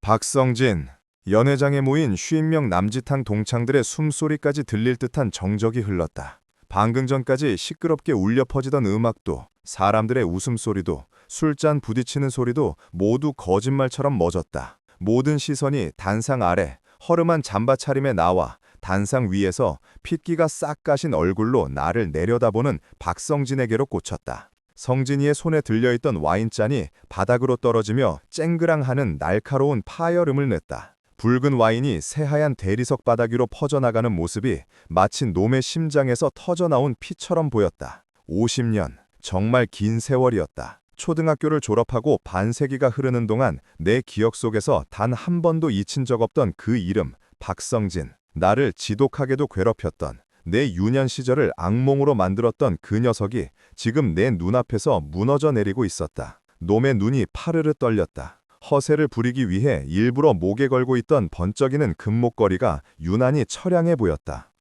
박성진, 연회장에 모인 50명 남짓한 동창들의 숨소리까지 들릴 듯한 정적이 흘렀다. 방금 전까지 시끄럽게 울려 퍼지던 음악도, 사람들의 웃음소리도, 술잔 부딪히는 소리도 모두 거짓말처럼 멎었다. 모든 시선이 단상 아래 허름한 잠바 차림에 나와 단상 위에서 핏기가 싹 가신 얼굴로 나를 내려다보는 박성진에게로 꽂혔다. 성진이의 손에 들려있던 와인잔이 바닥으로 떨어지며 쨍그랑하는 날카로운 파열음을 냈다. 붉은 와인이 새하얀 대리석 바닥 위로 퍼져나가는 모습이 마치 놈의 심장에서 터져나온 피처럼 보였다. 50년, 정말 긴 세월이었다. 초등학교를 졸업하고 반세기가 흐르는 동안 내 기억 속에서 단 한 번도 잊힌 적 없던 그 이름, 박성진. 나를 지독하게도 괴롭혔던, 내 유년 시절을 악몽으로 만들었던 그 녀석이 지금 내 눈앞에서 무너져 내리고 있었다. 놈의 눈이 파르르 떨렸다. 허세를 부리기 위해 일부러 목에 걸고 있던 번쩍이는 금목걸이가 유난히 처량해 보였다.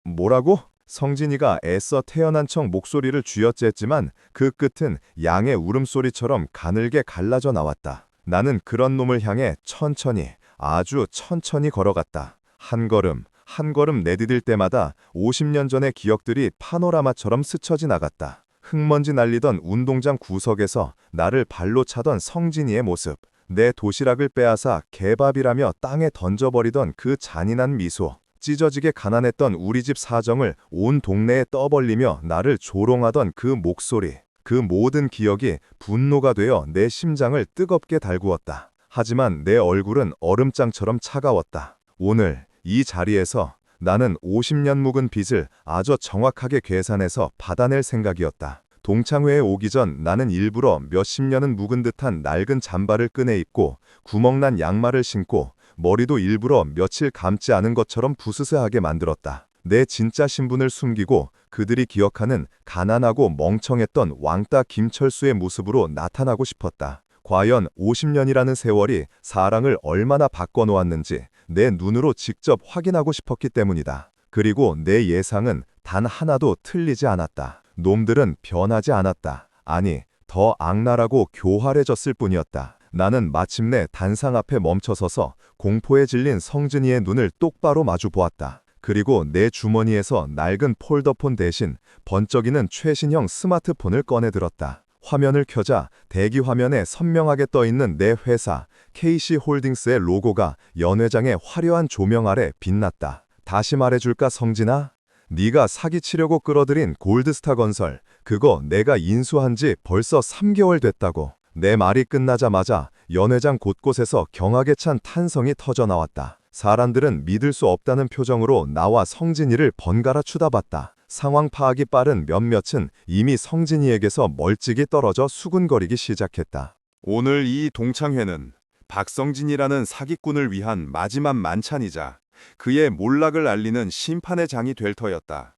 뭐라고? 성진이가 애써 태어난 척 목소리를 쥐어쨌지만 그 끝은 양의 울음소리처럼 가늘게 갈라져 나왔다. 나는 그런 놈을 향해 천천히, 아주 천천히 걸어갔다. 한 걸음, 한 걸음 내디딜 때마다 50년 전의 기억들이 파노라마처럼 스쳐 지나갔다. 흙먼지 날리던 운동장 구석에서 나를 발로 차던 성진이의 모습, 내 도시락을 빼앗아 개밥이라며 땅에 던져버리던 그 잔인한 미소, 찢어지게 가난했던 우리 집 사정을 온 동네에 떠벌리며 나를 조롱하던 그 목소리, 그 모든 기억이 분노가 되어 내 심장을 뜨겁게 달구었다. 하지만 내 얼굴은 얼음장처럼 차가웠다. 오늘 이 자리에서 나는 50년 묵은 빚을 아주 정확하게 계산해서 받아낼 생각이었다. 동창회에 오기 전 나는 일부러 몇십 년은 묵은 듯한 낡은 잠바를 꺼내 입고 구멍난 양말을 신고 머리도 일부러 며칠 감지 않은 것처럼 부스스하게 만들었다. 내 진짜 신분을 숨기고 그들이 기억하는 가난하고 멍청했던 왕따 김철수의 모습으로 나타나고 싶었다. 과연 50년이라는 세월이 사랑을 얼마나 바꿔놓았는지 내 눈으로 직접 확인하고 싶었기 때문이다. 그리고 내 예상은 단 하나도 틀리지 않았다. 놈들은 변하지 않았다. 아니, 더 악랄하고 교활해졌을 뿐이었다. 나는 마침내 단상 앞에 멈춰서서 공포에 질린 성진이의 눈을 똑바로 마주 보았다. 그리고 내 주머니에서 낡은 폴더폰 대신 번쩍이는 최신형 스마트폰을 꺼내들었다. 화면을 켜자 대기 화면에 선명하게 떠있는 내 회사 KC홀딩스의 로고가 연회장의 화려한 조명 아래 빛났다. 다시 말해줄까 성진아? 네가 사기치려고 끌어들인 골드스타 건설, 그거 내가 인수한 지 벌써 3개월 됐다고. 내 말이 끝나자마자 연회장 곳곳에서 경악에 찬 탄성이 터져나왔다. 사람들은 믿을 수 없다는 표정으로 나와 성진이를 번갈아 쳐다봤다. 상황 파악이 빠른 몇몇은 이미 성진이에게서 멀찍이 떨어져 수군거리기 시작했다. 오늘 이 동창회는 박성진이라는 사기꾼을 위한 마지막 만찬이자 그의 몰락을 알리는 심판의 장이 될 터였다.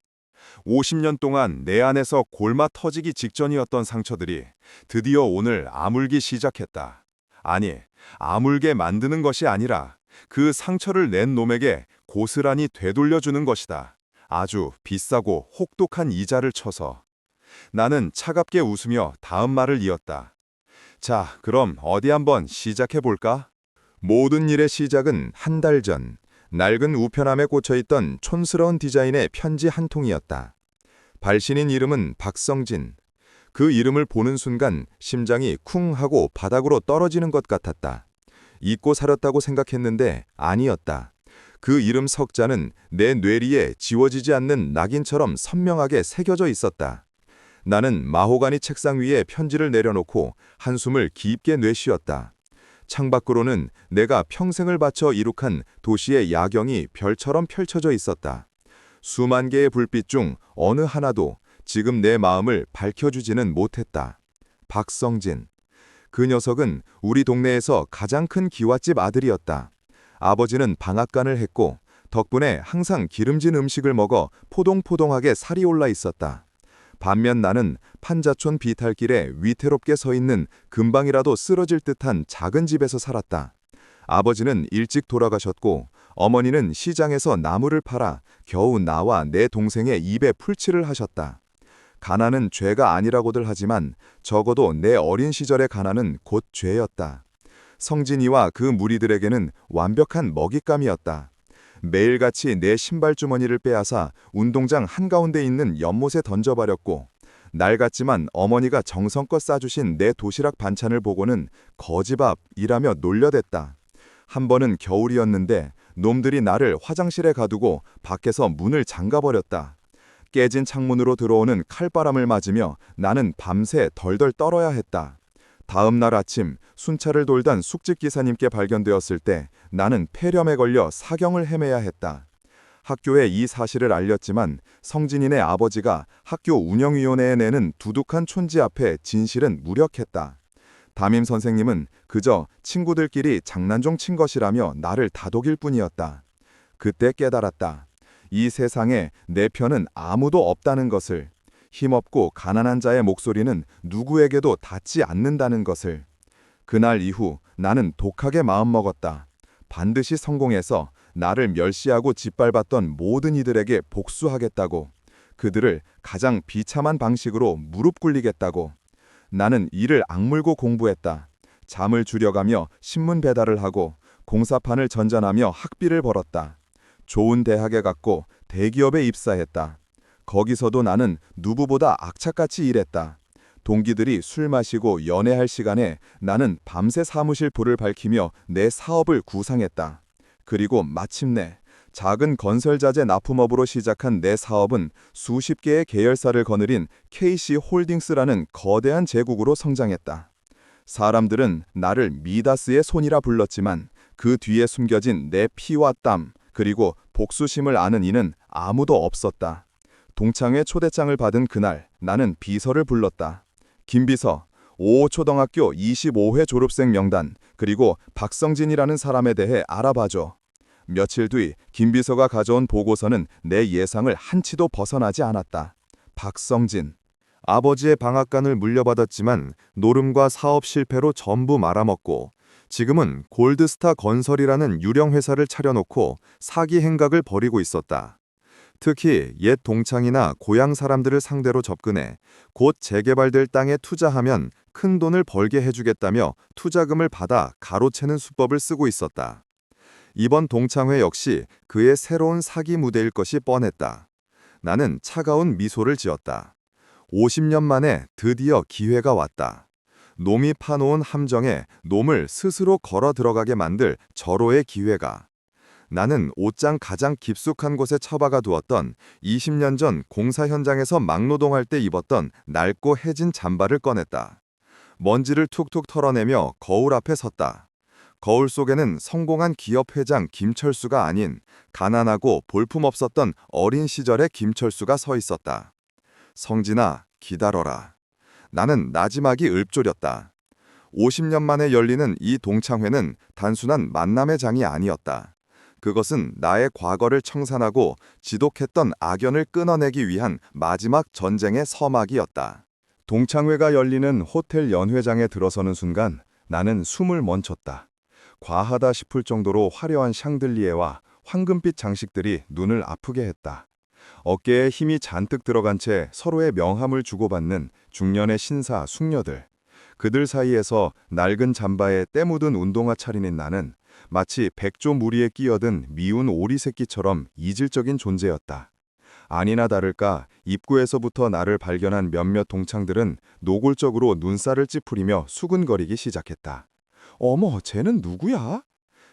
50년 동안 내 안에서 골마 터지기 직전이었던 상처들이 드디어 오늘 아물기 시작했다. 아니, 아물게 만드는 것이 아니라 그 상처를 낸 놈에게 고스란히 되돌려주는 것이다. 아주 비싸고 혹독한 이자를 쳐서. 나는 차갑게 웃으며 다음 말을 이었다. 자, 그럼 어디 한번 시작해볼까? 모든 일의 시작은 한 달 전, 낡은 우편함에 꽂혀있던 촌스러운 디자인의 편지 한 통이었다. 발신인 이름은 박성진. 그 이름을 보는 순간 심장이 쿵 하고 바닥으로 떨어지는 것 같았다. 잊고 살았다고 생각했는데 아니었다. 그 이름 석자는 내 뇌리에 지워지지 않는 낙인처럼 선명하게 새겨져 있었다. 나는 마호가니 책상 위에 편지를 내려놓고 한숨을 깊게 내쉬었다. 창밖으로는 내가 평생을 바쳐 이룩한 도시의 야경이 별처럼 펼쳐져 있었다. 수만 개의 불빛 중 어느 하나도 지금 내 마음을 밝혀주지는 못했다. 박성진. 그 녀석은 우리 동네에서 가장 큰 기와집 아들이었다. 아버지는 방앗간을 했고 덕분에 항상 기름진 음식을 먹어 포동포동하게 살이 올라 있었다. 반면 나는 판자촌 비탈길에 위태롭게 서 있는 금방이라도 쓰러질 듯한 작은 집에서 살았다. 아버지는 일찍 돌아가셨고 어머니는 시장에서 나무를 팔아 겨우 나와 내 동생의 입에 풀칠을 하셨다. 가난은 죄가 아니라고들 하지만 적어도 내 어린 시절의 가난은 곧 죄였다. 성진이와 그 무리들에게는 완벽한 먹잇감이었다. 매일같이 내 신발 주머니를 빼앗아 운동장 한가운데 있는 연못에 던져버렸고, 날 같지만 어머니가 정성껏 싸주신 내 도시락 반찬을 보고는 거지밥이라며 놀려댔다. 한 번은 겨울이었는데 놈들이 나를 화장실에 가두고 밖에서 문을 잠가버렸다. 깨진 창문으로 들어오는 칼바람을 맞으며 나는 밤새 덜덜 떨어야 했다. 다음 날 아침 순찰을 돌던 숙직 기사님께 발견되었을 때 나는 폐렴에 걸려 사경을 헤매야 했다. 학교에 이 사실을 알렸지만 성진이네 아버지가 학교 운영위원회에 내는 두둑한 촌지 앞에 진실은 무력했다. 담임 선생님은 그저 친구들끼리 장난 좀 친 것이라며 나를 다독일 뿐이었다. 그때 깨달았다. 이 세상에 내 편은 아무도 없다는 것을. 힘없고 가난한 자의 목소리는 누구에게도 닿지 않는다는 것을. 그날 이후 나는 독하게 마음먹었다. 반드시 성공해서 나를 멸시하고 짓밟았던 모든 이들에게 복수하겠다고. 그들을 가장 비참한 방식으로 무릎 꿇리겠다고. 나는 이를 악물고 공부했다. 잠을 줄여가며 신문 배달을 하고 공사판을 전전하며 학비를 벌었다. 좋은 대학에 갔고 대기업에 입사했다. 거기서도 나는 누구보다 악착같이 일했다. 동기들이 술 마시고 연애할 시간에 나는 밤새 사무실 불을 밝히며 내 사업을 구상했다. 그리고 마침내 작은 건설자재 납품업으로 시작한 내 사업은 수십 개의 계열사를 거느린 KC홀딩스라는 거대한 제국으로 성장했다. 사람들은 나를 미다스의 손이라 불렀지만 그 뒤에 숨겨진 내 피와 땀 그리고 복수심을 아는 이는 아무도 없었다. 동창회 초대장을 받은 그날 나는 비서를 불렀다. 김비서, 5호 초등학교 25회 졸업생 명단 그리고 박성진이라는 사람에 대해 알아봐줘. 며칠 뒤 김비서가 가져온 보고서는 내 예상을 한치도 벗어나지 않았다. 박성진. 아버지의 방앗간을 물려받았지만 노름과 사업 실패로 전부 말아먹고 지금은 골드스타 건설이라는 유령 회사를 차려놓고 사기 행각을 벌이고 있었다. 특히 옛 동창이나 고향 사람들을 상대로 접근해 곧 재개발될 땅에 투자하면 큰 돈을 벌게 해주겠다며 투자금을 받아 가로채는 수법을 쓰고 있었다. 이번 동창회 역시 그의 새로운 사기 무대일 것이 뻔했다. 나는 차가운 미소를 지었다. 50년 만에 드디어 기회가 왔다. 놈이 파놓은 함정에 놈을 스스로 걸어 들어가게 만들 절호의 기회가. 나는 옷장 가장 깊숙한 곳에 처박아 두었던 20년 전 공사 현장에서 막노동할 때 입었던 낡고 해진 잠바를 꺼냈다. 먼지를 툭툭 털어내며 거울 앞에 섰다. 거울 속에는 성공한 기업 회장 김철수가 아닌 가난하고 볼품없었던 어린 시절의 김철수가 서 있었다. 성진아, 기다려라. 나는 나지막이 읊조렸다. 50년 만에 열리는 이 동창회는 단순한 만남의 장이 아니었다. 그것은 나의 과거를 청산하고 지독했던 악연을 끊어내기 위한 마지막 전쟁의 서막이었다. 동창회가 열리는 호텔 연회장에 들어서는 순간 나는 숨을 멈췄다. 과하다 싶을 정도로 화려한 샹들리에와 황금빛 장식들이 눈을 아프게 했다. 어깨에 힘이 잔뜩 들어간 채 서로의 명함을 주고받는 중년의 신사, 숙녀들. 그들 사이에서 낡은 잠바에 때 묻은 운동화 차림인 나는 마치 백조 무리에 끼어든 미운 오리 새끼처럼 이질적인 존재였다. 아니나 다를까 입구에서부터 나를 발견한 몇몇 동창들은 노골적으로 눈살을 찌푸리며 수근거리기 시작했다. 어머, 쟤는 누구야?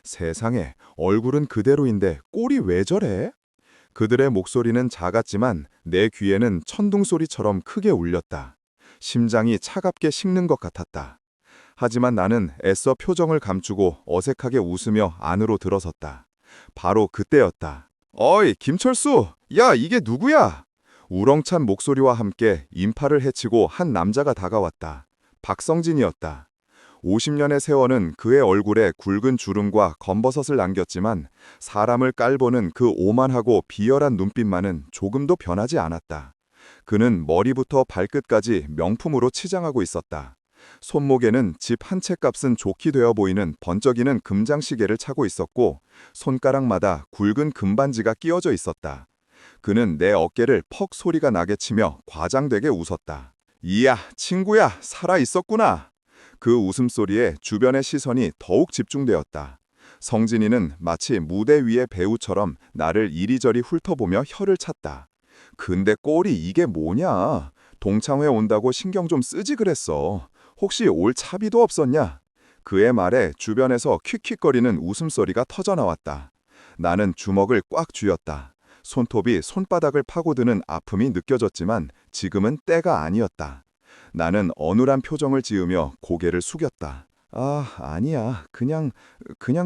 세상에, 얼굴은 그대로인데 꼴이 왜 저래? 그들의 목소리는 작았지만 내 귀에는 천둥소리처럼 크게 울렸다. 심장이 차갑게 식는 것 같았다. 하지만 나는 애써 표정을 감추고 어색하게 웃으며 안으로 들어섰다. 바로 그때였다. 어이, 김철수! 야, 이게 누구야? 우렁찬 목소리와 함께 인파를 헤치고 한 남자가 다가왔다. 박성진이었다. 50년의 세월은 그의 얼굴에 굵은 주름과 검버섯을 남겼지만 사람을 깔보는 그 오만하고 비열한 눈빛만은 조금도 변하지 않았다. 그는 머리부터 발끝까지 명품으로 치장하고 있었다. 손목에는 집 한 채 값은 좋게 되어 보이는 번쩍이는 금장시계를 차고 있었고 손가락마다 굵은 금반지가 끼워져 있었다. 그는 내 어깨를 퍽 소리가 나게 치며 과장되게 웃었다. 이야, 친구야, 살아 있었구나. 그 웃음소리에 주변의 시선이 더욱 집중되었다. 성진이는 마치 무대 위의 배우처럼 나를 이리저리 훑어보며 혀를 찼다. 근데 꼴이 이게 뭐냐? 동창회 온다고 신경 좀 쓰지 그랬어. 혹시 올 차비도 없었냐? 그의 말에 주변에서 킥킥거리는 웃음소리가 터져나왔다. 나는 주먹을 꽉 쥐었다. 손톱이 손바닥을 파고드는 아픔이 느껴졌지만 지금은 때가 아니었다. 나는 어눌한 표정을 지으며 고개를 숙였다. 아니야. 그냥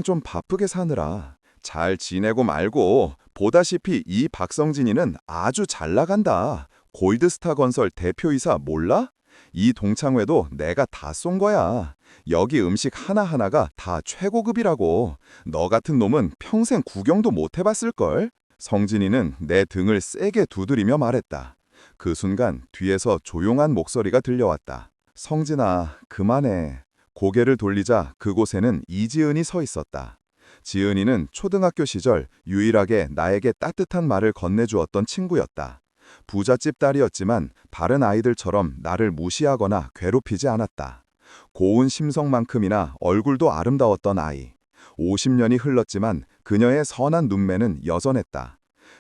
좀 바쁘게 사느라. 잘 지내고 말고 보다시피 이 박성진이는 아주 잘 나간다. 골드스타 건설 대표이사 몰라? 이 동창회도 내가 다 쏜 거야. 여기 음식 하나하나가 다 최고급이라고. 너 같은 놈은 평생 구경도 못 해봤을걸? 성진이는 내 등을 세게 두드리며 말했다. 그 순간 뒤에서 조용한 목소리가 들려왔다. 성진아, 그만해. 고개를 돌리자 그곳에는 이지은이 서 있었다. 지은이는 초등학교 시절 유일하게 나에게 따뜻한 말을 건네주었던 친구였다. 부잣집 딸이었지만 바른 아이들처럼 나를 무시하거나 괴롭히지 않았다. 고운 심성만큼이나 얼굴도 아름다웠던 아이. 50년이 흘렀지만 그녀의 선한 눈매는 여전했다.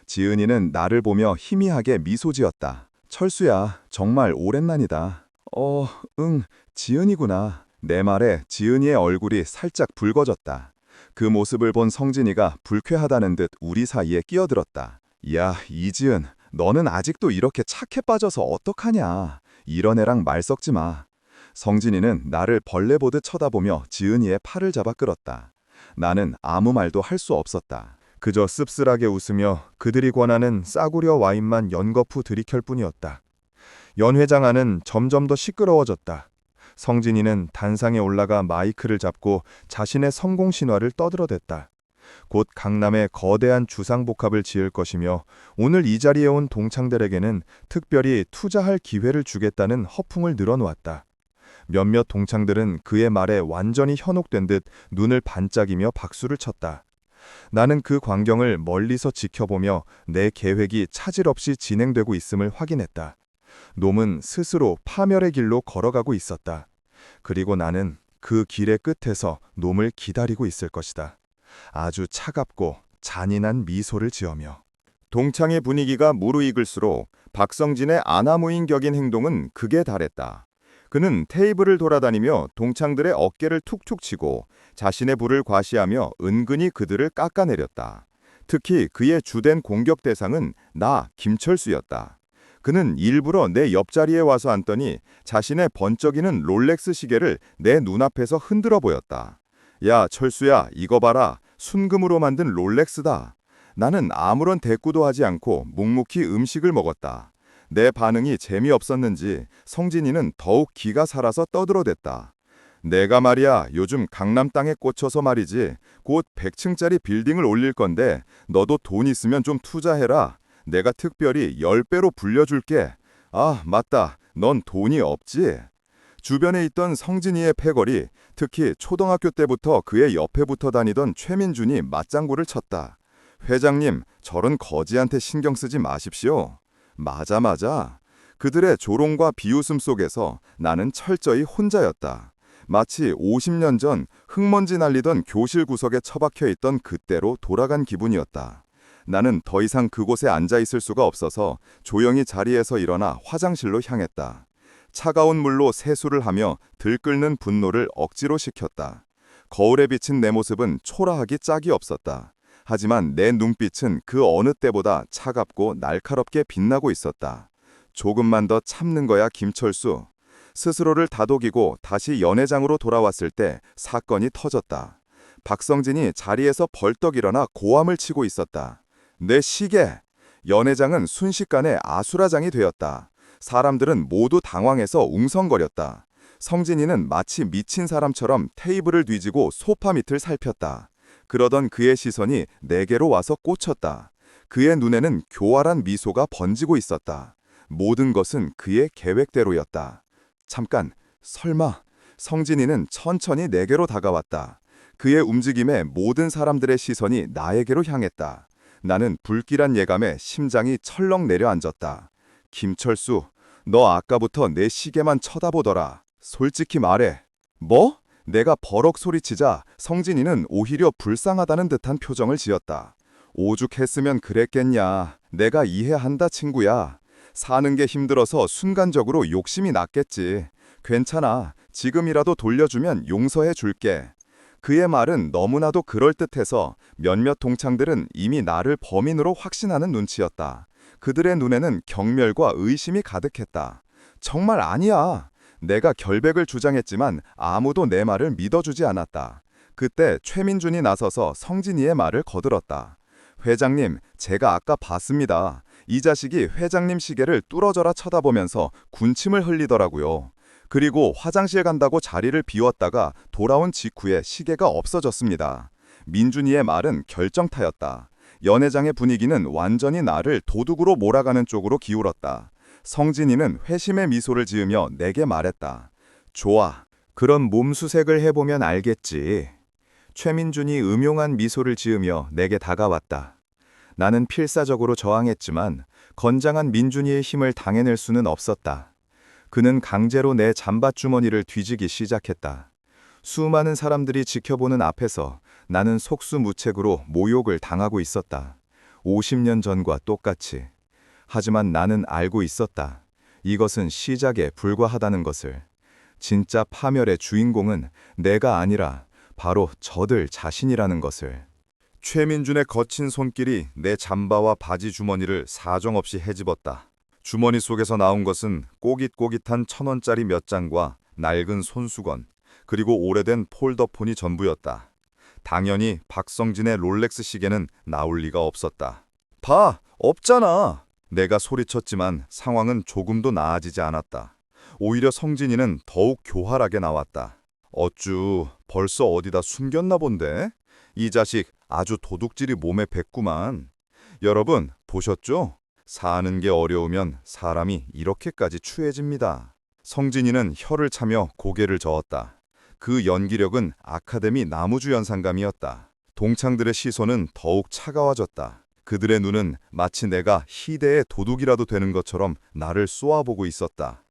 지은이는 나를 보며 희미하게 미소 지었다. 철수야, 정말 오랜만이다. 응, 지은이구나. 내 말에 지은이의 얼굴이 살짝 붉어졌다. 그 모습을 본 성진이가 불쾌하다는 듯 우리 사이에 끼어들었다. 야, 이지은, 너는 아직도 이렇게 착해 빠져서 어떡하냐. 이런 애랑 말 섞지 마. 성진이는 나를 벌레 보듯 쳐다보며 지은이의 팔을 잡아 끌었다. 나는 아무 말도 할 수 없었다. 그저 씁쓸하게 웃으며 그들이 권하는 싸구려 와인만 연거푸 들이켤 뿐이었다. 연회장 안은 점점 더 시끄러워졌다. 성진이는 단상에 올라가 마이크를 잡고 자신의 성공 신화를 떠들어댔다. 곧 강남에 거대한 주상복합을 지을 것이며 오늘 이 자리에 온 동창들에게는 특별히 투자할 기회를 주겠다는 허풍을 늘어놓았다. 몇몇 동창들은 그의 말에 완전히 현혹된 듯 눈을 반짝이며 박수를 쳤다. 나는 그 광경을 멀리서 지켜보며 내 계획이 차질 없이 진행되고 있음을 확인했다. 놈은 스스로 파멸의 길로 걸어가고 있었다. 그리고 나는 그 길의 끝에서 놈을 기다리고 있을 것이다. 아주 차갑고 잔인한 미소를 지으며. 동창의 분위기가 무르익을수록 박성진의 아나무인격인 행동은 극에 달했다. 그는 테이블을 돌아다니며 동창들의 어깨를 툭툭 치고 자신의 부를 과시하며 은근히 그들을 깎아내렸다. 특히 그의 주된 공격 대상은 나, 김철수였다. 그는 일부러 내 옆자리에 와서 앉더니 자신의 번쩍이는 롤렉스 시계를 내 눈앞에서 흔들어 보였다. 야, 철수야, 이거 봐라. 순금으로 만든 롤렉스다. 나는 아무런 대꾸도 하지 않고 묵묵히 음식을 먹었다. 내 반응이 재미없었는지 성진이는 더욱 기가 살아서 떠들어댔다. 내가 말이야, 요즘 강남 땅에 꽂혀서 말이지. 곧 100층짜리 빌딩을 올릴 건데 너도 돈 있으면 좀 투자해라. 내가 특별히 10배로 불려줄게. 아, 맞다. 넌 돈이 없지? 주변에 있던 성진이의 패거리, 특히 초등학교 때부터 그의 옆에 붙어 다니던 최민준이 맞장구를 쳤다. 회장님, 저런 거지한테 신경 쓰지 마십시오. 맞아. 그들의 조롱과 비웃음 속에서 나는 철저히 혼자였다. 마치 50년 전 흙먼지 날리던 교실 구석에 처박혀 있던 그때로 돌아간 기분이었다. 나는 더 이상 그곳에 앉아 있을 수가 없어서 조용히 자리에서 일어나 화장실로 향했다. 차가운 물로 세수를 하며 들끓는 분노를 억지로 식혔다. 거울에 비친 내 모습은 초라하기 짝이 없었다. 하지만 내 눈빛은 그 어느 때보다 차갑고 날카롭게 빛나고 있었다. 조금만 더 참는 거야, 김철수. 스스로를 다독이고 다시 연회장으로 돌아왔을 때 사건이 터졌다. 박성진이 자리에서 벌떡 일어나 고함을 치고 있었다. 내 시계! 연회장은 순식간에 아수라장이 되었다. 사람들은 모두 당황해서 웅성거렸다. 성진이는 마치 미친 사람처럼 테이블을 뒤지고 소파 밑을 살폈다. 그러던 그의 시선이 내게로 와서 꽂혔다. 그의 눈에는 교활한 미소가 번지고 있었다. 모든 것은 그의 계획대로였다. 잠깐, 설마. 성진이는 천천히 내게로 다가왔다. 그의 움직임에 모든 사람들의 시선이 나에게로 향했다. 나는 불길한 예감에 심장이 철렁 내려앉았다. 김철수, 너 아까부터 내 시계만 쳐다보더라. 솔직히 말해. 뭐? 내가 버럭 소리치자 성진이는 오히려 불쌍하다는 듯한 표정을 지었다. 오죽했으면 그랬겠냐. 내가 이해한다, 친구야. 사는 게 힘들어서 순간적으로 욕심이 났겠지. 괜찮아. 지금이라도 돌려주면 용서해 줄게. 그의 말은 너무나도 그럴듯해서 몇몇 동창들은 이미 나를 범인으로 확신하는 눈치였다. 그들의 눈에는 경멸과 의심이 가득했다. 정말 아니야. 내가 결백을 주장했지만 아무도 내 말을 믿어주지 않았다. 그때 최민준이 나서서 성진이의 말을 거들었다. 회장님, 제가 아까 봤습니다. 이 자식이 회장님 시계를 뚫어져라 쳐다보면서 군침을 흘리더라고요. 그리고 화장실 간다고 자리를 비웠다가 돌아온 직후에 시계가 없어졌습니다. 민준이의 말은 결정타였다. 연회장의 분위기는 완전히 나를 도둑으로 몰아가는 쪽으로 기울었다. 성진이는 회심의 미소를 지으며 내게 말했다. 좋아. 그럼 몸수색을 해보면 알겠지. 최민준이 음용한 미소를 지으며 내게 다가왔다. 나는 필사적으로 저항했지만 건장한 민준이의 힘을 당해낼 수는 없었다. 그는 강제로 내 잠바주머니를 뒤지기 시작했다. 수많은 사람들이 지켜보는 앞에서 나는 속수무책으로 모욕을 당하고 있었다. 50년 전과 똑같이. 하지만 나는 알고 있었다. 이것은 시작에 불과하다는 것을. 진짜 파멸의 주인공은 내가 아니라 바로 저들 자신이라는 것을. 최민준의 거친 손길이 내 잠바와 바지 주머니를 사정없이 헤집었다. 주머니 속에서 나온 것은 꼬깃꼬깃한 1,000원짜리 몇 장과 낡은 손수건, 그리고 오래된 폴더폰이 전부였다. 당연히 박성진의 롤렉스 시계는 나올 리가 없었다. 봐! 없잖아! 내가 소리쳤지만 상황은 조금도 나아지지 않았다. 오히려 성진이는 더욱 교활하게 나왔다. 어쭈, 벌써 어디다 숨겼나 본데? 이 자식 아주 도둑질이 몸에 뱄구만. 여러분, 보셨죠? 사는 게 어려우면 사람이 이렇게까지 추해집니다. 성진이는 혀를 차며 고개를 저었다. 그 연기력은 아카데미 나무주연상감이었다. 동창들의 시선은 더욱 차가워졌다. 그들의 눈은 마치 내가 희대의 도둑이라도 되는 것처럼 나를 쏘아보고 있었다.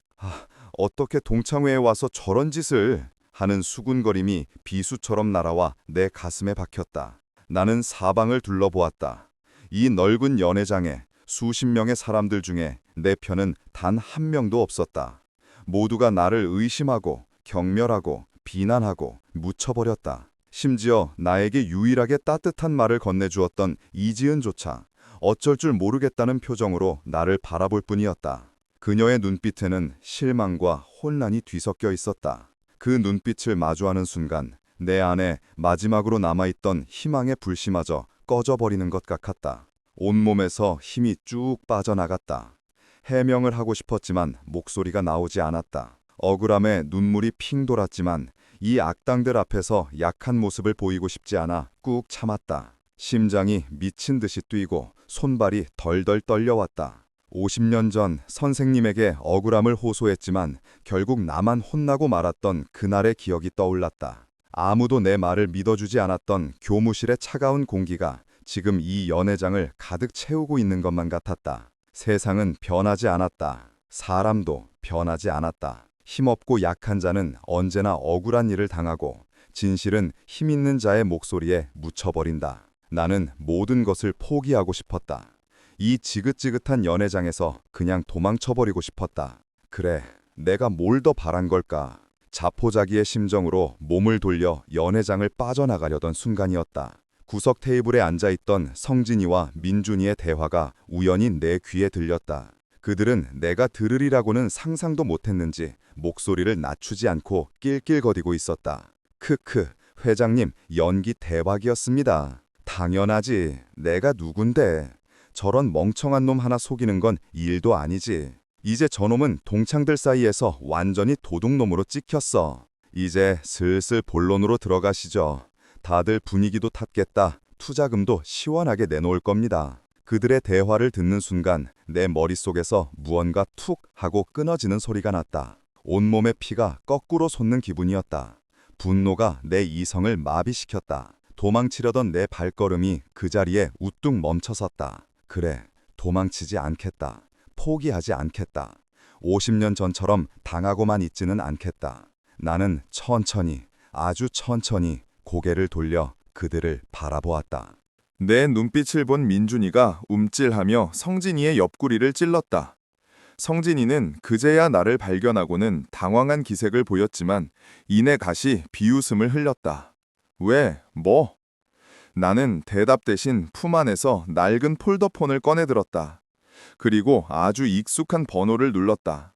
어떻게 동창회에 와서 저런 짓을 하는 수군거림이 비수처럼 날아와 내 가슴에 박혔다. 나는 사방을 둘러보았다. 이 넓은 연회장에 수십 명의 사람들 중에 내 편은 단 한 명도 없었다. 모두가 나를 의심하고 경멸하고 비난하고 묻혀버렸다. 심지어 나에게 유일하게 따뜻한 말을 건네주었던 이지은조차 어쩔 줄 모르겠다는 표정으로 나를 바라볼 뿐이었다. 그녀의 눈빛에는 실망과 혼란이 뒤섞여 있었다. 그 눈빛을 마주하는 순간 내 안에 마지막으로 남아있던 희망의 불씨마저 꺼져버리는 것 같았다. 온몸에서 힘이 쭉 빠져나갔다. 해명을 하고 싶었지만 목소리가 나오지 않았다. 억울함에 눈물이 핑 돌았지만 이 악당들 앞에서 약한 모습을 보이고 싶지 않아 꾹 참았다. 심장이 미친 듯이 뛰고 손발이 덜덜 떨려왔다. 50년 전 선생님에게 억울함을 호소했지만 결국 나만 혼나고 말았던 그날의 기억이 떠올랐다. 아무도 내 말을 믿어주지 않았던 교무실의 차가운 공기가 지금 이 연회장을 가득 채우고 있는 것만 같았다. 세상은 변하지 않았다. 사람도 변하지 않았다. 힘없고 약한 자는 언제나 억울한 일을 당하고 진실은 힘 있는 자의 목소리에 묻혀버린다. 나는 모든 것을 포기하고 싶었다. 이 지긋지긋한 연회장에서 그냥 도망쳐버리고 싶었다. 그래, 내가 뭘 더 바란 걸까? 자포자기의 심정으로 몸을 돌려 연회장을 빠져나가려던 순간이었다. 구석 테이블에 앉아있던 성진이와 민준이의 대화가 우연히 내 귀에 들렸다. 그들은 내가 들으리라고는 상상도 못했는지 목소리를 낮추지 않고 낄낄거리고 있었다. 크크, 회장님 연기 대박이었습니다. 당연하지. 내가 누군데. 저런 멍청한 놈 하나 속이는 건 일도 아니지. 이제 저놈은 동창들 사이에서 완전히 도둑놈으로 찍혔어. 이제 슬슬 본론으로 들어가시죠. 다들 분위기도 탔겠다. 투자금도 시원하게 내놓을 겁니다. 그들의 대화를 듣는 순간 내 머릿속에서 무언가 툭 하고 끊어지는 소리가 났다. 온몸의 피가 거꾸로 솟는 기분이었다. 분노가 내 이성을 마비시켰다. 도망치려던 내 발걸음이 그 자리에 우뚝 멈춰섰다. 그래, 도망치지 않겠다. 포기하지 않겠다. 50년 전처럼 당하고만 있지는 않겠다. 나는 천천히, 아주 천천히 고개를 돌려 그들을 바라보았다. 내 눈빛을 본 민준이가 움찔하며 성진이의 옆구리를 찔렀다. 성진이는 그제야 나를 발견하고는 당황한 기색을 보였지만 이내 가시 비웃음을 흘렸다. 왜? 뭐? 나는 대답 대신 품 안에서 낡은 폴더폰을 꺼내들었다. 그리고 아주 익숙한 번호를 눌렀다.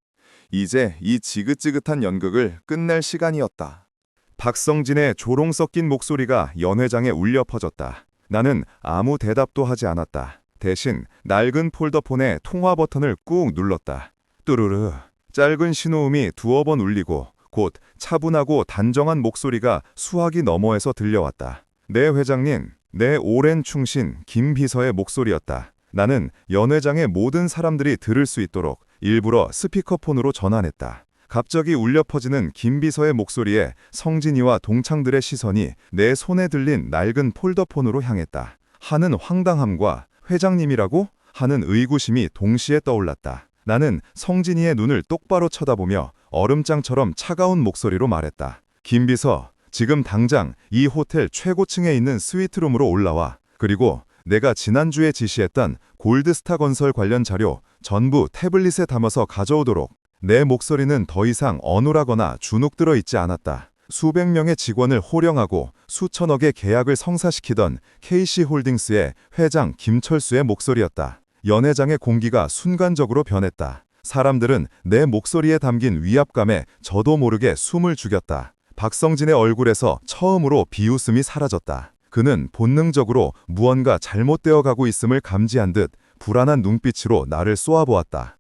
이제 이 지긋지긋한 연극을 끝낼 시간이었다. 박성진의 조롱 섞인 목소리가 연회장에 울려 퍼졌다. 나는 아무 대답도 하지 않았다. 대신 낡은 폴더폰의 통화 버튼을 꾹 눌렀다. 뚜루르. 짧은 신호음이 두어 번 울리고 곧 차분하고 단정한 목소리가 수화기 너머에서 들려왔다. 네 회장님, 내 오랜 충신 김 비서의 목소리였다. 나는 연 회장의 모든 사람들이 들을 수 있도록 일부러 스피커폰으로 전환했다. 갑자기 울려 퍼지는 김 비서의 목소리에 성진이와 동창들의 시선이 내 손에 들린 낡은 폴더폰으로 향했다. 하는 황당함과 회장님이라고? 하는 의구심이 동시에 떠올랐다. 나는 성진이의 눈을 똑바로 쳐다보며 얼음장처럼 차가운 목소리로 말했다. 김 비서, 지금 당장 이 호텔 최고층에 있는 스위트룸으로 올라와. 그리고 내가 지난주에 지시했던 골드스타 건설 관련 자료 전부 태블릿에 담아서 가져오도록. 내 목소리는 더 이상 어눌하거나 주눅들어 있지 않았다. 수백 명의 직원을 호령하고 수천억의 계약을 성사시키던 KC홀딩스의 회장 김철수의 목소리였다. 연 회장의 공기가 순간적으로 변했다. 사람들은 내 목소리에 담긴 위압감에 저도 모르게 숨을 죽였다. 박성진의 얼굴에서 처음으로 비웃음이 사라졌다. 그는 본능적으로 무언가 잘못되어 가고 있음을 감지한 듯 불안한 눈빛으로 나를 쏘아보았다.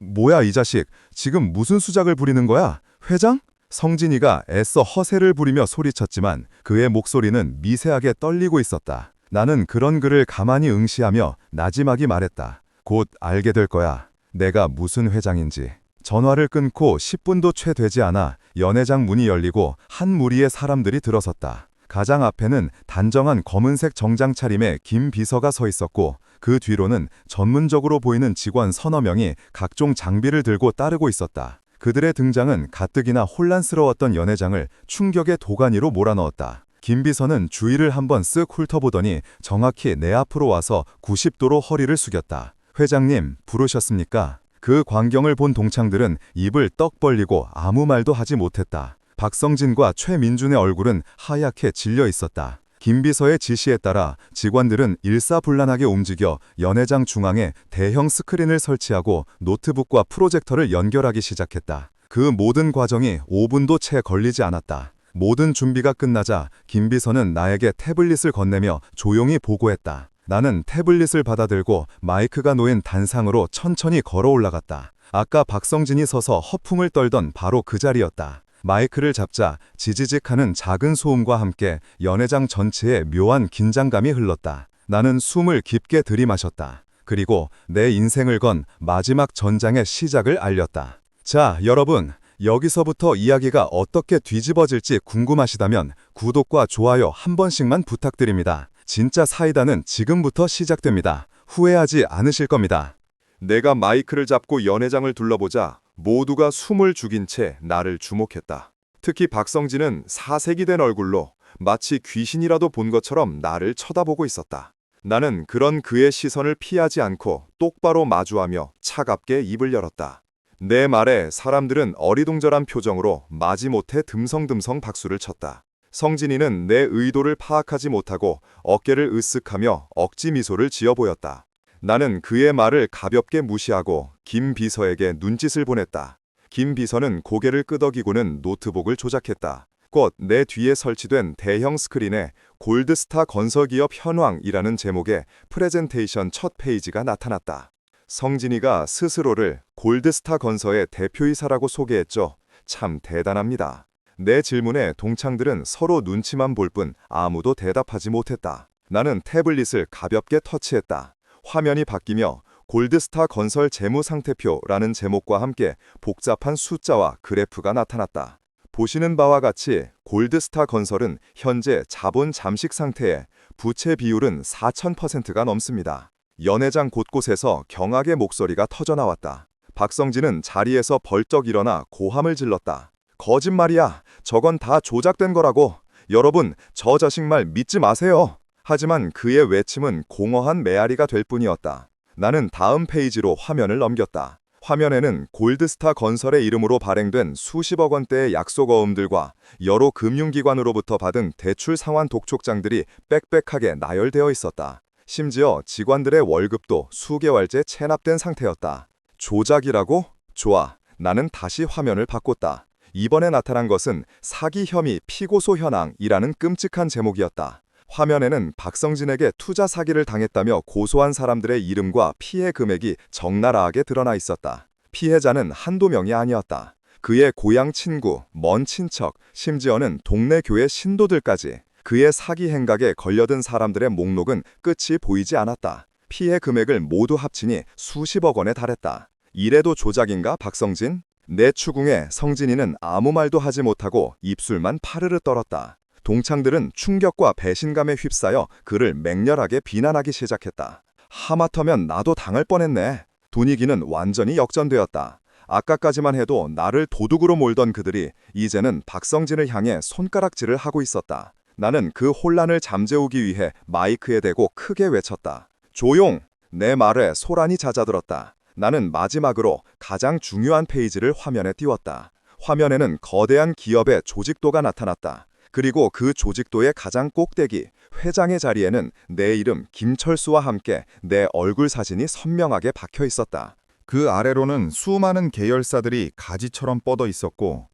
뭐야 이 자식, 지금 무슨 수작을 부리는 거야? 회장? 성진이가 애써 허세를 부리며 소리쳤지만 그의 목소리는 미세하게 떨리고 있었다. 나는 그런 그를 가만히 응시하며 나지막이 말했다. 곧 알게 될 거야. 내가 무슨 회장인지. 전화를 끊고 10분도 채 되지 않아 연회장 문이 열리고 한 무리의 사람들이 들어섰다. 가장 앞에는 단정한 검은색 정장 차림의 김 비서가 서 있었고 그 뒤로는 전문적으로 보이는 직원 서너 명이 각종 장비를 들고 따르고 있었다. 그들의 등장은 가뜩이나 혼란스러웠던 연 회장을 충격의 도가니로 몰아넣었다. 김 비서는 주위를 한번 쓱 훑어보더니 정확히 내 앞으로 와서 90도로 허리를 숙였다. 회장님, 부르셨습니까? 그 광경을 본 동창들은 입을 떡 벌리고 아무 말도 하지 못했다. 박성진과 최민준의 얼굴은 하얗게 질려 있었다. 김 비서의 지시에 따라 직원들은 일사불란하게 움직여 연회장 중앙에 대형 스크린을 설치하고 노트북과 프로젝터를 연결하기 시작했다. 그 모든 과정이 5분도 채 걸리지 않았다. 모든 준비가 끝나자 김 비서는 나에게 태블릿을 건네며 조용히 보고했다. 나는 태블릿을 받아들고 마이크가 놓인 단상으로 천천히 걸어 올라갔다. 아까 박성진이 서서 허풍을 떨던 바로 그 자리였다. 마이크를 잡자 지지직하는 작은 소음과 함께 연회장 전체에 묘한 긴장감이 흘렀다. 나는 숨을 깊게 들이마셨다. 그리고 내 인생을 건 마지막 전장의 시작을 알렸다. 자, 여러분, 여기서부터 이야기가 어떻게 뒤집어질지 궁금하시다면 구독과 좋아요 한 번씩만 부탁드립니다. 진짜 사이다는 지금부터 시작됩니다. 후회하지 않으실 겁니다. 내가 마이크를 잡고 연 회장을 둘러보자 모두가 숨을 죽인 채 나를 주목했다. 특히 박성진은 사색이 된 얼굴로 마치 귀신이라도 본 것처럼 나를 쳐다보고 있었다. 나는 그런 그의 시선을 피하지 않고 똑바로 마주하며 차갑게 입을 열었다. 내 말에 사람들은 어리둥절한 표정으로 마지못해 듬성듬성 박수를 쳤다. 성진이는 내 의도를 파악하지 못하고 어깨를 으쓱하며 억지 미소를 지어 보였다. 나는 그의 말을 가볍게 무시하고 김 비서에게 눈짓을 보냈다. 김 비서는 고개를 끄덕이고는 노트북을 조작했다. 곧 내 뒤에 설치된 대형 스크린에 골드스타 건설기업 현황이라는 제목의 프레젠테이션 첫 페이지가 나타났다. 성진이가 스스로를 골드스타 건설의 대표이사라고 소개했죠. 참 대단합니다. 내 질문에 동창들은 서로 눈치만 볼 뿐 아무도 대답하지 못했다. 나는 태블릿을 가볍게 터치했다. 화면이 바뀌며 골드스타 건설 재무상태표라는 제목과 함께 복잡한 숫자와 그래프가 나타났다. 보시는 바와 같이 골드스타 건설은 현재 자본 잠식 상태에 부채 비율은 4000%가 넘습니다. 연회장 곳곳에서 경악의 목소리가 터져나왔다. 박성진은 자리에서 벌쩍 일어나 고함을 질렀다. 거짓말이야. 저건 다 조작된 거라고. 여러분, 저 자식 말 믿지 마세요. 하지만 그의 외침은 공허한 메아리가 될 뿐이었다. 나는 다음 페이지로 화면을 넘겼다. 화면에는 골드스타 건설의 이름으로 발행된 수십억 원대의 약속어음들과 여러 금융기관으로부터 받은 대출 상환 독촉장들이 빽빽하게 나열되어 있었다. 심지어 직원들의 월급도 수개월째 체납된 상태였다. 조작이라고? 좋아. 나는 다시 화면을 바꿨다. 이번에 나타난 것은 사기 혐의 피고소 현황이라는 끔찍한 제목이었다. 화면에는 박성진에게 투자 사기를 당했다며 고소한 사람들의 이름과 피해 금액이 적나라하게 드러나 있었다. 피해자는 한두 명이 아니었다. 그의 고향 친구, 먼 친척, 심지어는 동네 교회 신도들까지. 그의 사기 행각에 걸려든 사람들의 목록은 끝이 보이지 않았다. 피해 금액을 모두 합치니 수십억 원에 달했다. 이래도 조작인가, 박성진? 내 추궁에 성진이는 아무 말도 하지 못하고 입술만 파르르 떨었다. 동창들은 충격과 배신감에 휩싸여 그를 맹렬하게 비난하기 시작했다. 하마터면 나도 당할 뻔했네. 분위기는 완전히 역전되었다. 아까까지만 해도 나를 도둑으로 몰던 그들이 이제는 박성진을 향해 손가락질을 하고 있었다. 나는 그 혼란을 잠재우기 위해 마이크에 대고 크게 외쳤다. 조용! 내 말에 소란이 잦아들었다. 나는 마지막으로 가장 중요한 페이지를 화면에 띄웠다. 화면에는 거대한 기업의 조직도가 나타났다. 그리고 그 조직도의 가장 꼭대기, 회장의 자리에는 내 이름 김철수와 함께 내 얼굴 사진이 선명하게 박혀 있었다. 그 아래로는 수많은 계열사들이 가지처럼 뻗어 있었고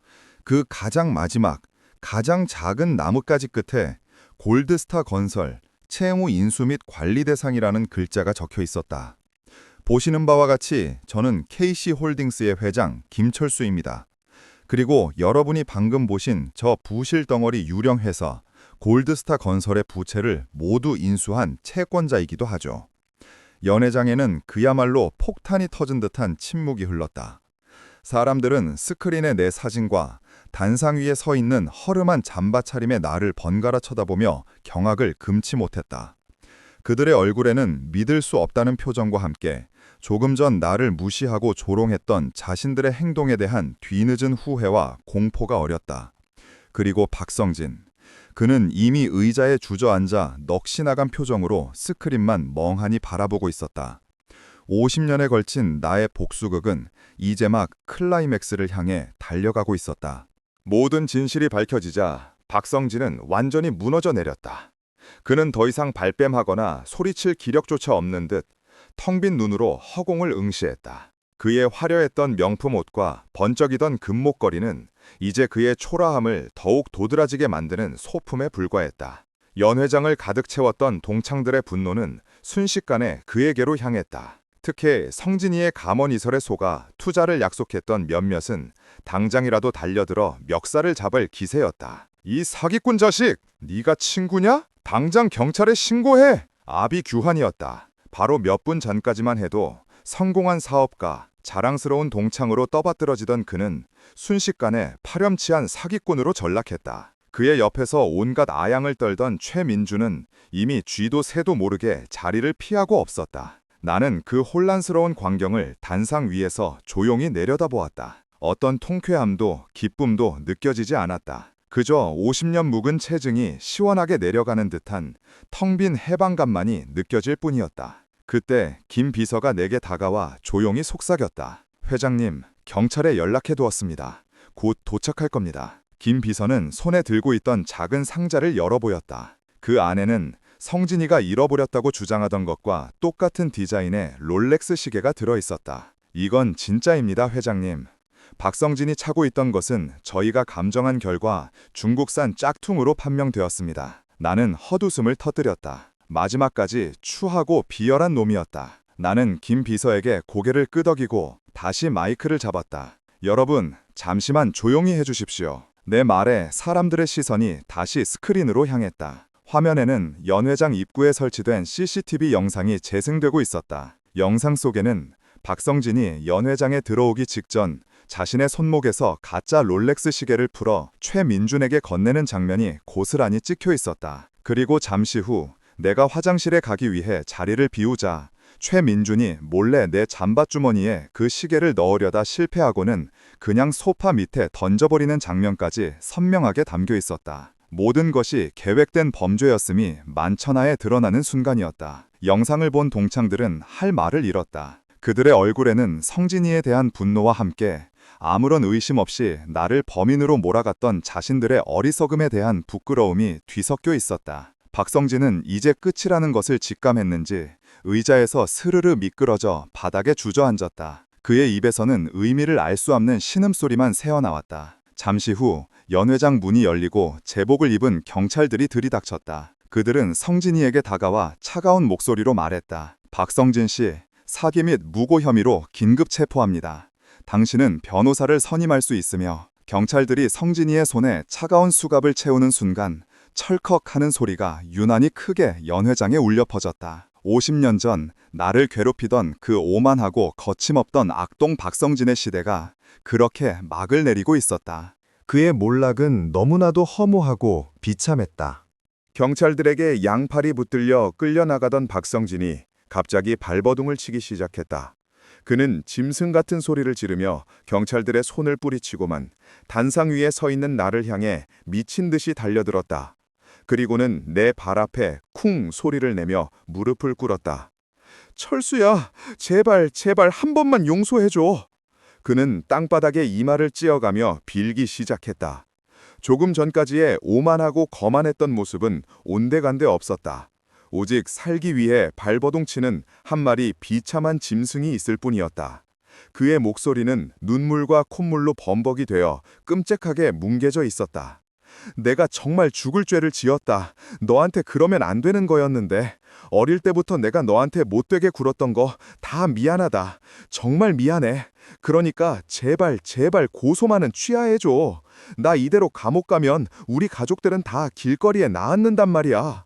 그 가장 마지막, 가장 작은 나뭇가지 끝에 골드스타 건설, 채무 인수 및 관리 대상이라는 글자가 적혀 있었다. 보시는 바와 같이 저는 KC홀딩스의 회장 김철수입니다. 그리고 여러분이 방금 보신 저 부실 덩어리 유령회사 골드스타 건설의 부채를 모두 인수한 채권자이기도 하죠. 연회장에는 그야말로 폭탄이 터진 듯한 침묵이 흘렀다. 사람들은 스크린에 내 사진과 단상 위에 서 있는 허름한 잠바 차림의 나를 번갈아 쳐다보며 경악을 금치 못했다. 그들의 얼굴에는 믿을 수 없다는 표정과 함께 조금 전 나를 무시하고 조롱했던 자신들의 행동에 대한 뒤늦은 후회와 공포가 어렸다. 그리고 박성진. 그는 이미 의자에 주저앉아 넋이 나간 표정으로 스크린만 멍하니 바라보고 있었다. 50년에 걸친 나의 복수극은 이제 막 클라이맥스를 향해 달려가고 있었다. 모든 진실이 밝혀지자 박성진은 완전히 무너져 내렸다. 그는 더 이상 발뺌하거나 소리칠 기력조차 없는 듯 텅 빈 눈으로 허공을 응시했다. 그의 화려했던 명품 옷과 번쩍이던 금목걸이는 이제 그의 초라함을 더욱 도드라지게 만드는 소품에 불과했다. 연 회장을 가득 채웠던 동창들의 분노는 순식간에 그에게로 향했다. 특히 성진이의 감언이설에 속아 투자를 약속했던 몇몇은 당장이라도 달려들어 멱살을 잡을 기세였다. 이 사기꾼 자식! 네가 친구냐? 당장 경찰에 신고해! 아비규환이었다. 바로 몇 분 전까지만 해도 성공한 사업가, 자랑스러운 동창으로 떠받들어지던 그는 순식간에 파렴치한 사기꾼으로 전락했다. 그의 옆에서 온갖 아양을 떨던 최민주는 이미 쥐도 새도 모르게 자리를 피하고 없었다. 나는 그 혼란스러운 광경을 단상 위에서 조용히 내려다보았다. 어떤 통쾌함도 기쁨도 느껴지지 않았다. 그저 50년 묵은 체증이 시원하게 내려가는 듯한 텅 빈 해방감만이 느껴질 뿐이었다. 그때 김 비서가 내게 다가와 조용히 속삭였다. 회장님, 경찰에 연락해두었습니다. 곧 도착할 겁니다. 김 비서는 손에 들고 있던 작은 상자를 열어보였다. 그 안에는 성진이가 잃어버렸다고 주장하던 것과 똑같은 디자인의 롤렉스 시계가 들어있었다. 이건 진짜입니다, 회장님. 박성진이 차고 있던 것은 저희가 감정한 결과 중국산 짝퉁으로 판명되었습니다. 나는 헛웃음을 터뜨렸다. 마지막까지 추하고 비열한 놈이었다. 나는 김 비서에게 고개를 끄덕이고 다시 마이크를 잡았다. 여러분, 잠시만 조용히 해주십시오. 내 말에 사람들의 시선이 다시 스크린으로 향했다. 화면에는 연 회장 입구에 설치된 CCTV 영상이 재생되고 있었다. 영상 속에는 박성진이 연 회장에 들어오기 직전 자신의 손목에서 가짜 롤렉스 시계를 풀어 최민준에게 건네는 장면이 고스란히 찍혀 있었다. 그리고 잠시 후 내가 화장실에 가기 위해 자리를 비우자 최민준이 몰래 내 잠바주머니에 그 시계를 넣으려다 실패하고는 그냥 소파 밑에 던져버리는 장면까지 선명하게 담겨 있었다. 모든 것이 계획된 범죄였음이 만천하에 드러나는 순간이었다. 영상을 본 동창들은 할 말을 잃었다. 그들의 얼굴에는 성진이에 대한 분노와 함께 아무런 의심 없이 나를 범인으로 몰아갔던 자신들의 어리석음에 대한 부끄러움이 뒤섞여 있었다. 박성진은 이제 끝이라는 것을 직감했는지 의자에서 스르르 미끄러져 바닥에 주저앉았다. 그의 입에서는 의미를 알 수 없는 신음소리만 새어나왔다. 잠시 후 연 회장 문이 열리고 제복을 입은 경찰들이 들이닥쳤다. 그들은 성진이에게 다가와 차가운 목소리로 말했다. 박성진 씨, 사기 및 무고 혐의로 긴급 체포합니다. 당신은 변호사를 선임할 수 있으며. 경찰들이 성진이의 손에 차가운 수갑을 채우는 순간 철컥하는 소리가 유난히 크게 연 회장에 울려 퍼졌다. 50년 전 나를 괴롭히던 그 오만하고 거침없던 악동 박성진의 시대가 그렇게 막을 내리고 있었다. 그의 몰락은 너무나도 허무하고 비참했다. 경찰들에게 양팔이 붙들려 끌려나가던 박성진이 갑자기 발버둥을 치기 시작했다. 그는 짐승 같은 소리를 지르며 경찰들의 손을 뿌리치고만 단상 위에 서 있는 나를 향해 미친 듯이 달려들었다. 그리고는 내 발 앞에 쿵 소리를 내며 무릎을 꿇었다. 철수야, 제발 한 번만 용서해줘. 그는 땅바닥에 이마를 찧어가며 빌기 시작했다. 조금 전까지의 오만하고 거만했던 모습은 온데간데 없었다. 오직 살기 위해 발버둥치는 한 마리 비참한 짐승이 있을 뿐이었다. 그의 목소리는 눈물과 콧물로 범벅이 되어 끔찍하게 뭉개져 있었다. 내가 정말 죽을 죄를 지었다. 너한테 그러면 안 되는 거였는데. 어릴 때부터 내가 너한테 못되게 굴었던 거 다 미안하다. 정말 미안해. 그러니까 제발 고소만은 취하해줘. 나 이대로 감옥 가면 우리 가족들은 다 길거리에 나앉는단 말이야.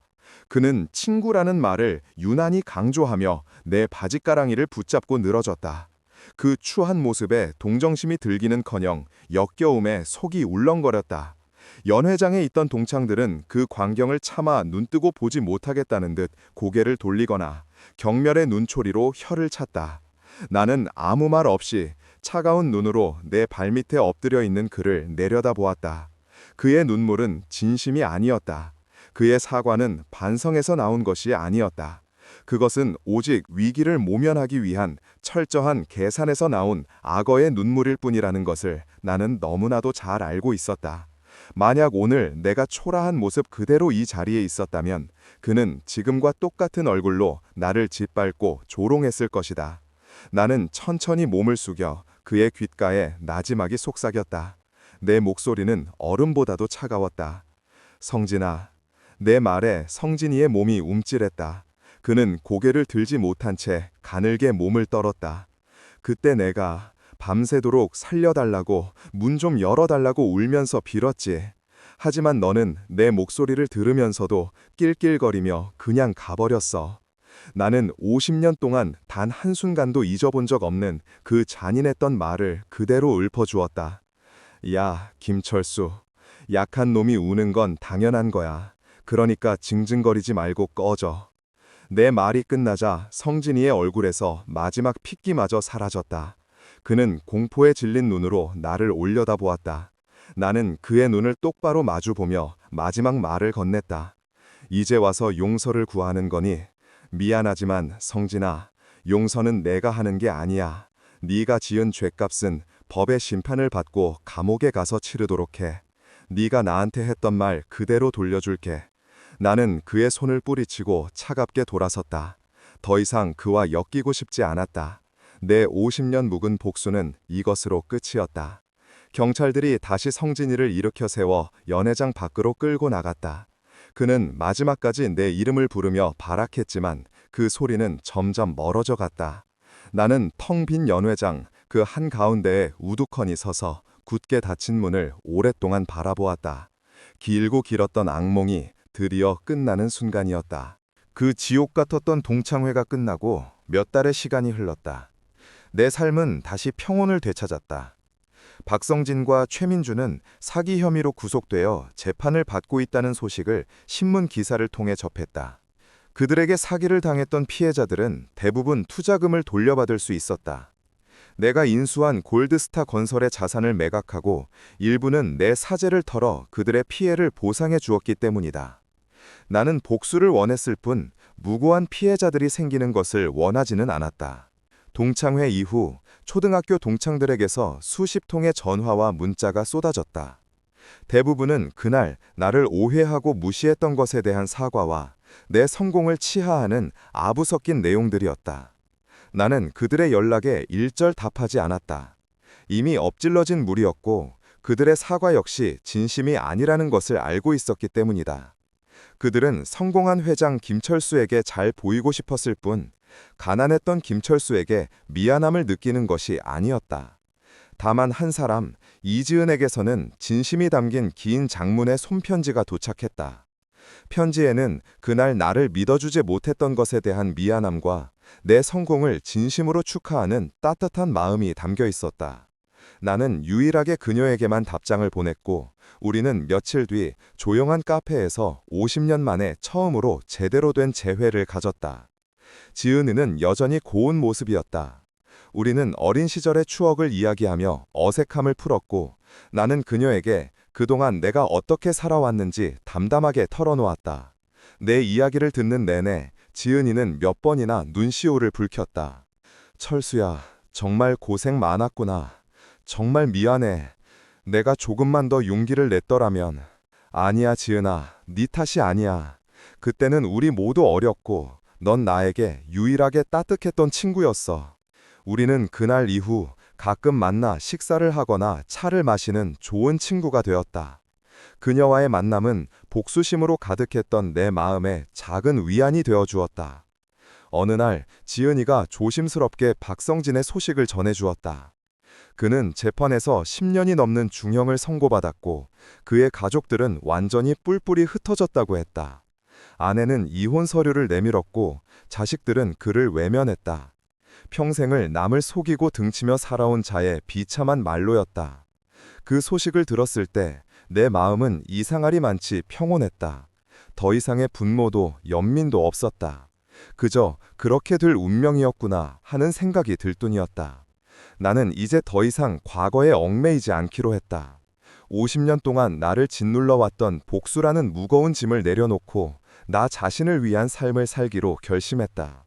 그는 친구라는 말을 유난히 강조하며 내 바지가랑이를 붙잡고 늘어졌다. 그 추한 모습에 동정심이 들기는커녕 역겨움에 속이 울렁거렸다. 연 회장에 있던 동창들은 그 광경을 차마 눈뜨고 보지 못하겠다는 듯 고개를 돌리거나 경멸의 눈초리로 혀를 찼다. 나는 아무 말 없이 차가운 눈으로 내 발밑에 엎드려 있는 그를 내려다보았다. 그의 눈물은 진심이 아니었다. 그의 사과는 반성에서 나온 것이 아니었다. 그것은 오직 위기를 모면하기 위한 철저한 계산에서 나온 악어의 눈물일 뿐이라는 것을 나는 너무나도 잘 알고 있었다. 만약 오늘 내가 초라한 모습 그대로 이 자리에 있었다면 그는 지금과 똑같은 얼굴로 나를 짓밟고 조롱했을 것이다. 나는 천천히 몸을 숙여 그의 귓가에 나지막이 속삭였다. 내 목소리는 얼음보다도 차가웠다. 성진아. 내 말에 성진이의 몸이 움찔했다. 그는 고개를 들지 못한 채 가늘게 몸을 떨었다. 그때 내가 밤새도록 살려달라고, 문 좀 열어달라고 울면서 빌었지. 하지만 너는 내 목소리를 들으면서도 낄낄거리며 그냥 가버렸어. 나는 50년 동안 단 한순간도 잊어본 적 없는 그 잔인했던 말을 그대로 읊어주었다. 야, 김철수. 약한 놈이 우는 건 당연한 거야. 그러니까 징징거리지 말고 꺼져. 내 말이 끝나자 성진이의 얼굴에서 마지막 핏기마저 사라졌다. 그는 공포에 질린 눈으로 나를 올려다보았다. 나는 그의 눈을 똑바로 마주보며 마지막 말을 건넸다. 이제 와서 용서를 구하는 거니? 미안하지만 성진아, 용서는 내가 하는 게 아니야. 네가 지은 죄값은 법의 심판을 받고 감옥에 가서 치르도록 해. 네가 나한테 했던 말 그대로 돌려줄게. 나는 그의 손을 뿌리치고 차갑게 돌아섰다. 더 이상 그와 엮이고 싶지 않았다. 내 50년 묵은 복수는 이것으로 끝이었다. 경찰들이 다시 성진이를 일으켜 세워 연회장 밖으로 끌고 나갔다. 그는 마지막까지 내 이름을 부르며 발악했지만 그 소리는 점점 멀어져 갔다. 나는 텅 빈 연회장 그 한가운데에 우두커니 서서 굳게 닫힌 문을 오랫동안 바라보았다. 길고 길었던 악몽이 드디어 끝나는 순간이었다. 그 지옥 같았던 동창회가 끝나고 몇 달의 시간이 흘렀다. 내 삶은 다시 평온을 되찾았다. 박성진과 최민준은 사기 혐의로 구속되어 재판을 받고 있다는 소식을 신문 기사를 통해 접했다. 그들에게 사기를 당했던 피해자들은 대부분 투자금을 돌려받을 수 있었다. 내가 인수한 골드스타 건설의 자산을 매각하고 일부는 내 사재를 털어 그들의 피해를 보상해 주었기 때문이다. 나는 복수를 원했을 뿐 무고한 피해자들이 생기는 것을 원하지는 않았다. 동창회 이후 초등학교 동창들에게서 수십 통의 전화와 문자가 쏟아졌다. 대부분은 그날 나를 오해하고 무시했던 것에 대한 사과와 내 성공을 치하하는 아부 섞인 내용들이었다. 나는 그들의 연락에 일절 답하지 않았다. 이미 엎질러진 물이었고 그들의 사과 역시 진심이 아니라는 것을 알고 있었기 때문이다. 그들은 성공한 회장 김철수에게 잘 보이고 싶었을 뿐 가난했던 김철수에게 미안함을 느끼는 것이 아니었다. 다만 한 사람, 이지은에게서는 진심이 담긴 긴 장문의 손편지가 도착했다. 편지에는 그날 나를 믿어주지 못했던 것에 대한 미안함과 내 성공을 진심으로 축하하는 따뜻한 마음이 담겨 있었다. 나는 유일하게 그녀에게만 답장을 보냈고 우리는 며칠 뒤 조용한 카페에서 50년 만에 처음으로 제대로 된 재회를 가졌다. 지은이는 여전히 고운 모습이었다. 우리는 어린 시절의 추억을 이야기하며 어색함을 풀었고 나는 그녀에게 그동안 내가 어떻게 살아왔는지 담담하게 털어놓았다. 내 이야기를 듣는 내내 지은이는 몇 번이나 눈시울을 붉혔다. 철수야, 정말 고생 많았구나. 정말 미안해. 내가 조금만 더 용기를 냈더라면. 아니야, 지은아. 네 탓이 아니야. 그때는 우리 모두 어렸고 넌 나에게 유일하게 따뜻했던 친구였어. 우리는 그날 이후 가끔 만나 식사를 하거나 차를 마시는 좋은 친구가 되었다. 그녀와의 만남은 복수심으로 가득했던 내 마음에 작은 위안이 되어 주었다. 어느 날 지은이가 조심스럽게 박성진의 소식을 전해주었다. 그는 재판에서 10년이 넘는 중형을 선고받았고 그의 가족들은 완전히 뿔뿔이 흩어졌다고 했다. 아내는 이혼 서류를 내밀었고 자식들은 그를 외면했다. 평생을 남을 속이고 등치며 살아온 자의 비참한 말로였다. 그 소식을 들었을 때 내 마음은 이상하리 많지 평온했다. 더 이상의 분노도 연민도 없었다. 그저 그렇게 될 운명이었구나 하는 생각이 들 뿐이었다. 나는 이제 더 이상 과거에 얽매이지 않기로 했다. 50년 동안 나를 짓눌러왔던 복수라는 무거운 짐을 내려놓고 나 자신을 위한 삶을 살기로 결심했다.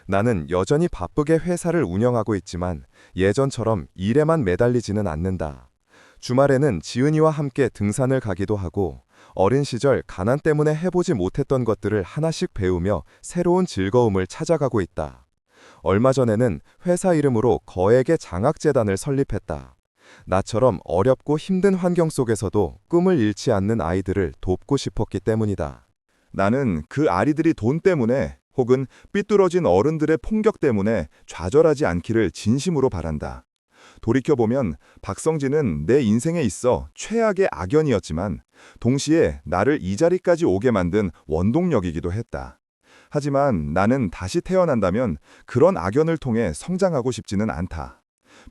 나는 여전히 바쁘게 회사를 운영하고 있지만 예전처럼 일에만 매달리지는 않는다. 주말에는 지은이와 함께 등산을 가기도 하고 어린 시절 가난 때문에 해보지 못했던 것들을 하나씩 배우며 새로운 즐거움을 찾아가고 있다. 얼마 전에는 회사 이름으로 거액의 장학재단을 설립했다. 나처럼 어렵고 힘든 환경 속에서도 꿈을 잃지 않는 아이들을 돕고 싶었기 때문이다. 나는 그 아이들이 돈 때문에 혹은 삐뚤어진 어른들의 폭력 때문에 좌절하지 않기를 진심으로 바란다. 돌이켜보면 박성진은 내 인생에 있어 최악의 악연이었지만 동시에 나를 이 자리까지 오게 만든 원동력이기도 했다. 하지만 나는 다시 태어난다면 그런 악연을 통해 성장하고 싶지는 않다.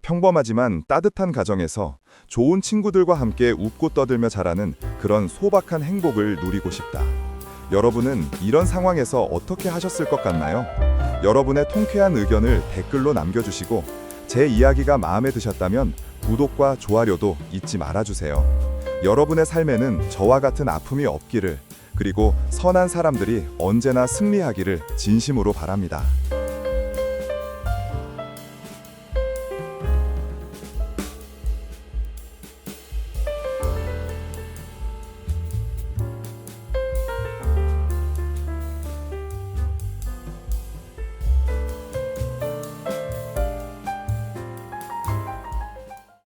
평범하지만 따뜻한 가정에서 좋은 친구들과 함께 웃고 떠들며 자라는 그런 소박한 행복을 누리고 싶다. 여러분은 이런 상황에서 어떻게 하셨을 것 같나요? 여러분의 통쾌한 의견을 댓글로 남겨주시고 제 이야기가 마음에 드셨다면 구독과 좋아요도 잊지 말아주세요. 여러분의 삶에는 저와 같은 아픔이 없기를, 그리고 선한 사람들이 언제나 승리하기를 진심으로 바랍니다.